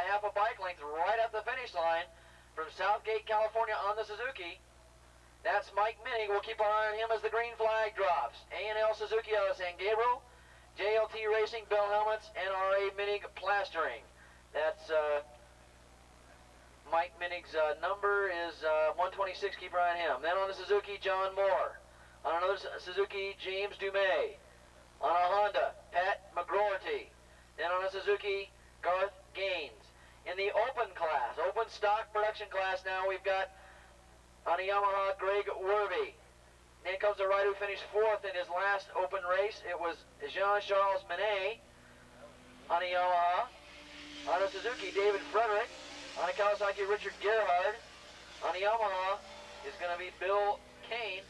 half a bike length right at the finish line from Southgate, California on the Suzuki. That's Mike Minnig. We'll keep our eye on him as the green flag drops. A&L Suzuki out of San Gabriel, JLT Racing, Bell Helmets, NRA Minnig Plastering. That's Mike Minnig's number is 126. Keep your eye on him. Then on the Suzuki, John Moore. On another Suzuki, James Dumais. On a Honda, Pat McGroarty. Then on a Suzuki, Garth Gaines. In the open class, open stock production class now, we've got on a Yamaha, Greg Werby. Then comes the rider who finished 4th in his last open race. It was Jean-Charles Menet on a Yamaha. On a Suzuki, David Frederick. On a Kawasaki, Richard Gerhard. On a Yamaha is going to be Bill Kane.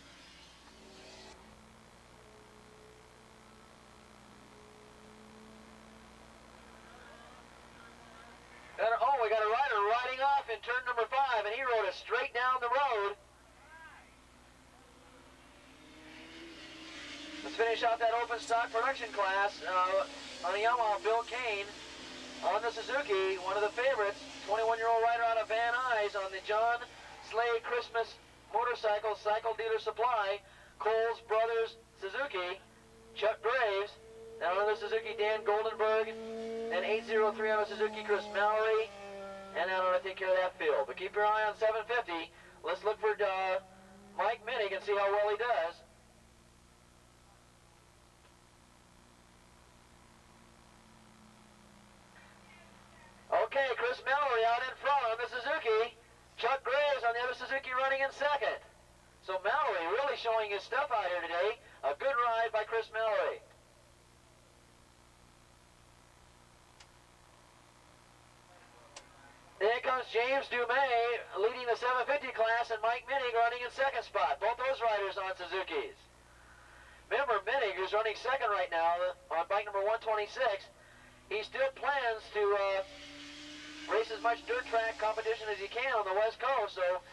And, oh, we got a rider riding off in turn number 5, and he rode us straight down the road. Let's finish out that open stock production class on a Yamaha, Bill Kane. On the Suzuki, one of the favorites, 21-year-old rider out of Van Nuys on the John Slade Christmas Motorcycle Cycle Dealer Supply, Coles Brothers Suzuki, Chuck Graves. Now on the Suzuki, Dan Goldenberg. And 803 on the Suzuki, Chris Mallory. And I'm going to take care of that field. But keep your eye on 750. Let's look for Mike Minnig and see how well he does. Okay, Chris Mallory out in front on the Suzuki. Chuck Graves on the other Suzuki running in 2nd. So Mallory really showing his stuff out here today. A good ride by Chris Mallory. Then comes James Dumais leading the 750 class and Mike Minnig running in 2nd spot. Both those riders on Suzukis. Remember, Minnig, who's running 2nd right now on bike number 126, he still plans to race as much dirt track competition as he can on the West Coast. So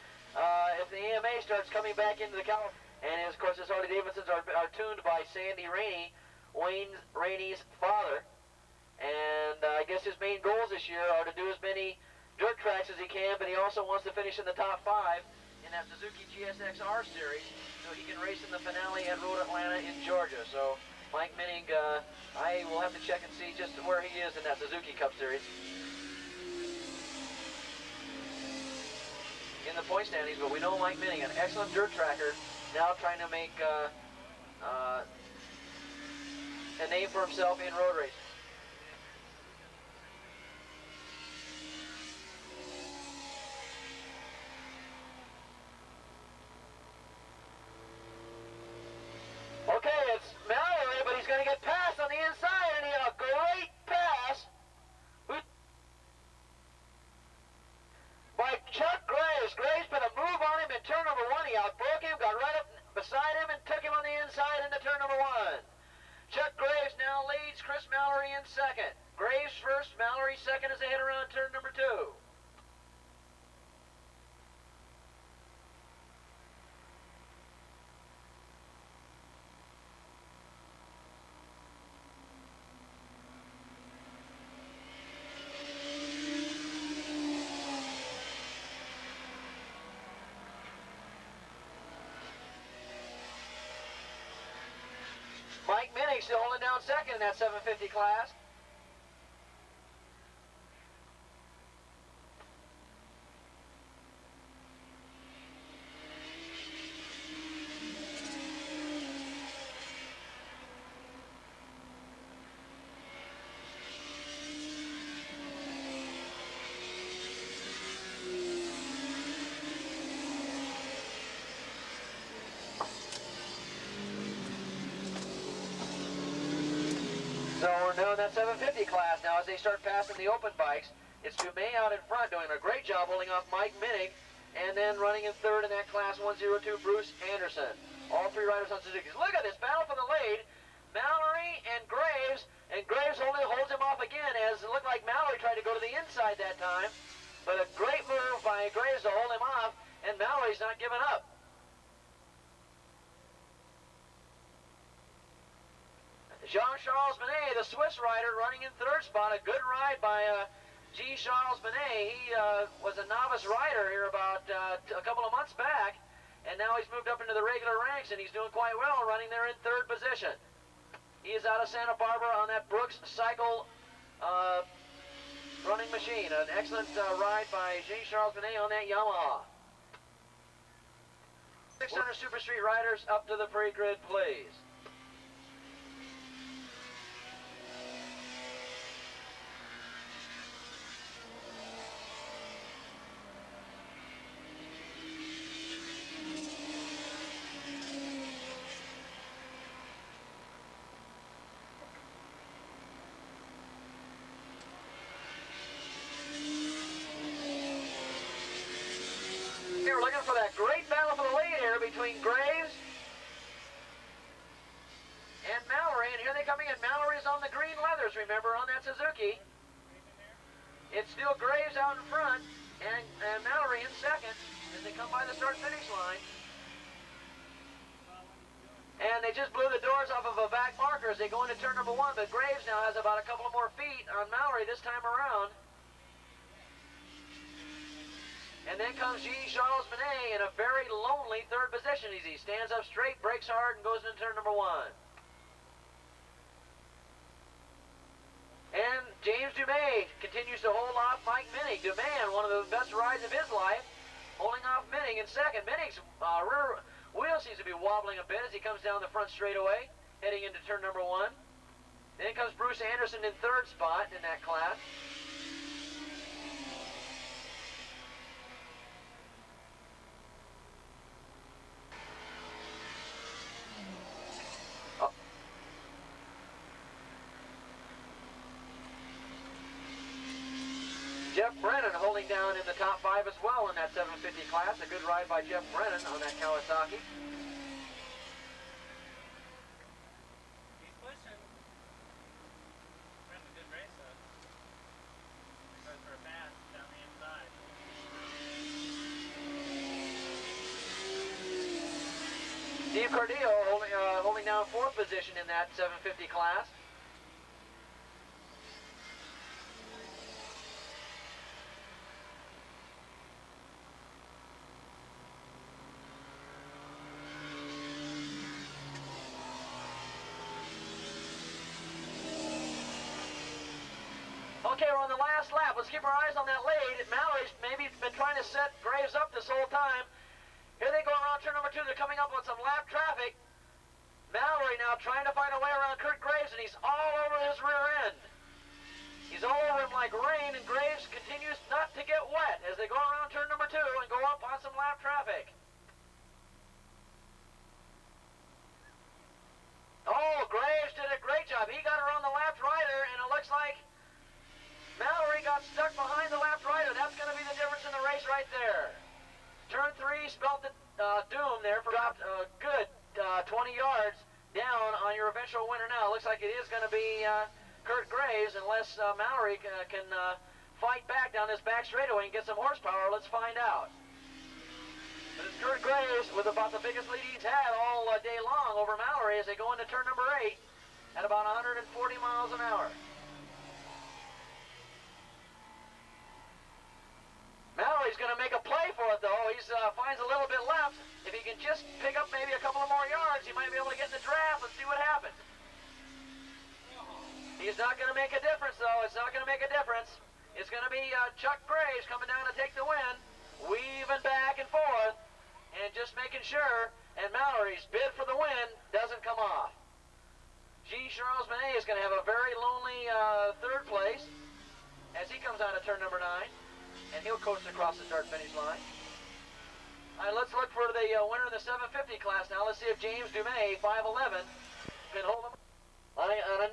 if the EMA starts coming back into the California, and of course his Harley Davidsons are tuned by Sandy Rainey, Wayne Rainey's father. And I guess his main goals this year are to do as many dirt tracks as he can, but he also wants to finish in the top 5 in that Suzuki GSX-R series so he can race in the finale at Road Atlanta in Georgia. So Mike Minnig, I will have to check and see just where he is in that Suzuki Cup series. In the point standings, but we know Mike Minnig, an excellent dirt tracker, now trying to make a name for himself in road racing. Okay, it's Mallory, but he's going to get past on the inside, and he had a great pass by Chuck Graves. Graves put a move on him in turn number 1. He outbroke him, got right up beside him, and took him on the inside into turn number 1. Chuck Graves now leads Chris Mallory in 2nd. Graves first, Mallory 2nd as they head around turn number 2. Mike Minnig still holding down 2nd in that 750 class. So we're doing that 750 class now as they start passing the open bikes. It's Dumais out in front doing a great job holding off Mike Minnig, and then running in 3rd in that class 102, Bruce Anderson. All 3 riders on Suzuki. Look at this battle for the lead. Mallory and Graves only holds him off again, as it looked like Mallory tried to go to the inside that time. But a great move by Graves to hold him off, and Mallory's not giving up. Jean-Charles Menet, the Swiss rider, running in 3rd spot. A good ride by Jean-Charles Benet, he was a novice rider here about a couple of months back, and now he's moved up into the regular ranks, and he's doing quite well, running there in third position. He is out of Santa Barbara on that Brooks cycle running machine. An excellent ride by Jean-Charles Benet on that Yamaha. 600 Super Street riders up to the pre-grid, please. We're looking for that great battle for the lead here between Graves and Mallory, and here they coming in. Mallory's on the green leathers, remember, on that Suzuki. It's still Graves out in front and Mallory in second as they come by the start-finish line. And they just blew the doors off of a back marker as they go into turn number 1, but Graves now has about a couple of more feet on Mallory this time around. And then comes Jean-Charles Benet in a very lonely third position as he stands up straight, brakes hard, and goes into turn number 1. And James Dumais continues to hold off Mike Minnick. Dumais, one of the best rides of his life, holding off Minnick in second. Minnick's rear wheel seems to be wobbling a bit as he comes down the front straightaway, heading into turn number 1. Then comes Bruce Anderson in third spot in that class. Jeff Brennan holding down in the top 5 as well in that 750 class. A good ride by Jeff Brennan on that Kawasaki. He's pushing. Running a good race though. Goes for a pass down the inside. Steve Cardillo holding down 4th position in that 750 class. Okay, we're on the last lap. Let's keep our eyes on that lead. Mallory's maybe been trying to set Graves up this whole time. Here they go around turn number 2. They're coming up on some lap traffic. Mallory now trying to find a way around Kurt Graves, and he's all over his rear end. He's all over him like rain, and Graves continues not to get wet as they go around turn number 2 and go up on some lap traffic. Oh, Graves did a great job. He got around the lap rider, and it looks like Mallory got stuck behind the lap rider. That's going to be the difference in the race right there. Turn 3 spelled the doom there for dropped a good 20 yards down on your eventual winner now. Looks like it is going to be Kurt Graves unless Mallory can fight back down this back straightaway and get some horsepower. Let's find out. But it's Kurt Graves with about the biggest lead he's had all day long over Mallory as they go into turn number 8 at about 140 miles an hour. Mallory's going to make a play for it, though. He finds a little bit left. If he can just pick up maybe a couple of more yards, he might be able to get in the draft. Let's see what happens. He's not going to make a difference, though. It's not going to make a difference. It's going to be Chuck Graves coming down to take the win, weaving back and forth, and just making sure, and Mallory's bid for the win doesn't come off. Jean-Charles Benet is going to have a very lonely third place as he comes out of turn number 9. And he'll coast across the start-finish line. All right, let's look for the winner in the 750 class now. Let's see if James Dumais, 5'11", can hold him on a